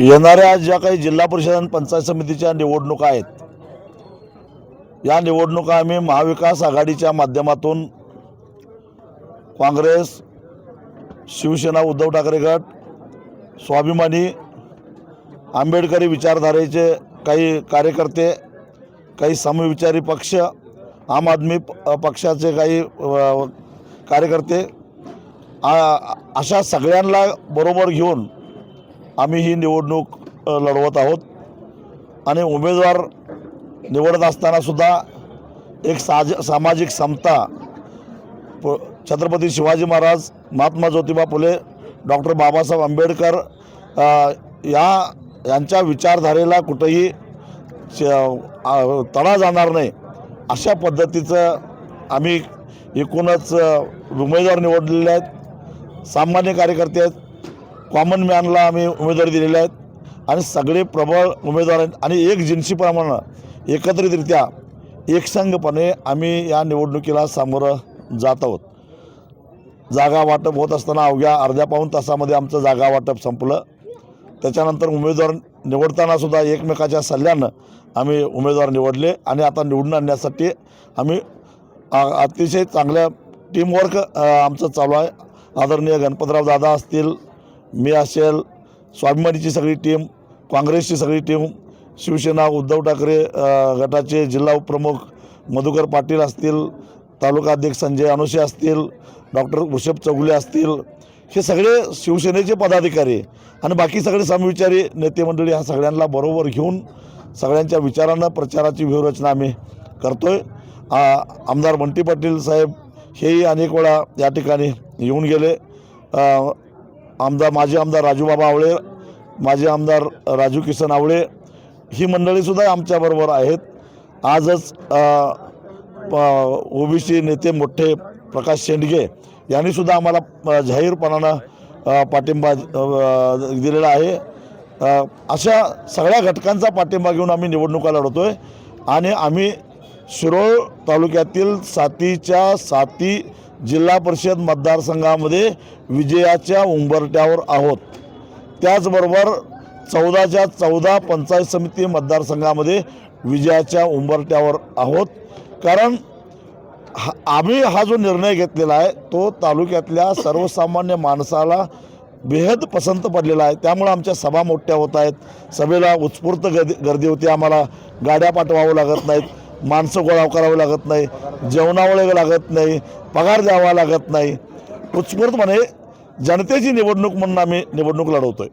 येणाऱ्या ज्या काही जिल्हा परिषद आणि पंचायत समितीच्या निवडणुका आहेत, या निवडणुका आम्ही महाविकास आघाडीच्या माध्यमातून काँग्रेस, शिवसेना, उद्धव ठाकरे गट, स्वाभिमानी, आंबेडकरी विचारधारेचे काही कार्यकर्ते, काही समविचारी पक्ष, आम आदमी पक्षाचे काही कार्यकर्ते, अशा सगळ्यांना बरोबर घेऊन आम्ही ही निवडणूक लढवत आहोत। आणि उमेदवार निवडत असतानासुद्धा एक सामाजिक समता, छत्रपती शिवाजी महाराज, महात्मा ज्योतिबा फुले, डॉक्टर बाबासाहेब आंबेडकर यांच्या विचारधारेला कुठेही तडा जाणार नाही अशा पद्धतीचं आम्ही एकूणच उमेदवार निवडलेले आहेत। सामान्य कार्यकर्ते आहेत, कॉमन मॅनला आम्ही उमेदवारी दिलेले आहेत आणि सगळे प्रबळ उमेदवार आहेत आणि एक जिन्सीप्रमाणे एकत्रितरित्या एकसंघपणे आम्ही या निवडणुकीला सामोरं जात आहोत। जागा वाटप होत असताना अवघ्या अर्ध्या पाऊण तासामध्ये आमचं जागा वाटप संपलं। त्याच्यानंतर उमेदवार निवडतानासुद्धा एकमेकाच्या सल्ल्यानं आम्ही उमेदवार निवडले आणि आता निवडून आणण्यासाठी आम्ही अतिशय चांगल्या टीमवर्क आमचं चालू आहे। आदरणीय गणपतराव दादा असतील, मी असेल, स्वाभिमानीची सगळी टीम, काँग्रेसची सगळी टीम, शिवसेना, उद्धव ठाकरे गटाचे जिल्हा उपप्रमुख मधुकर पाटील असतील, तालुका अध्यक्ष संजय अनुशे असतील, डॉक्टर ऋषभ चौगुले असतील, हे सगळे शिवसेनेचे पदाधिकारी आणि बाकी सगळे समविचारी नेते मंडळी, ह्या सगळ्यांना बरोबर घेऊन सगळ्यांच्या विचारानं प्रचाराची व्यूहरचना आम्ही करतो आहे। आमदार बंटी पाटील साहेब हेही अनेक वेळा या ठिकाणी येऊन गेले। माजी आमदार राजूबाबा आवळे, माजी आमदार राजू किसन आवळे, ही मंडळीसुद्धा आमच्याबरोबर आहेत। आजच ओबीसी नेते मोठे प्रकाश शेंडगे यांनीसुद्धा आम्हाला जाहीरपणानं पाठिंबा दिलेला आहे। अशा सगळ्या घटकांचा पाठिंबा घेऊन आम्ही निवडणुका लढवतो आहे आणि आम्ही शिरोळ तालुक्यातील 7च्या 7 जिल्हा परिषद मतदारसंघामध्ये विजयाच्या उंबरठ्यावर आहोत। त्याचबरोबर 14च्या 14 पंचायत समिती मतदारसंघामध्ये विजयाच्या उंबरठ्यावर आहोत। कारण आम्ही हा जो निर्णय घेतलेला आहे तो तालुक्यातल्या सर्वसामान्य माणसाला बेहद पसंत पडलेला आहे। त्यामुळे आमच्या सभा मोठ्या होत आहेत, सभेला उत्स्फूर्त गर्दी होती, आम्हाला गाड्या पाठवावं लागत नाहीत, माणसं गोळा करावं लागत नाही, जेवणावळे लागत नाही, पगार द्यावा लागत नाही। उत्स्फूर्तपणे जनतेची निवडणूक म्हणून आम्ही निवडणूक लढवतो आहे।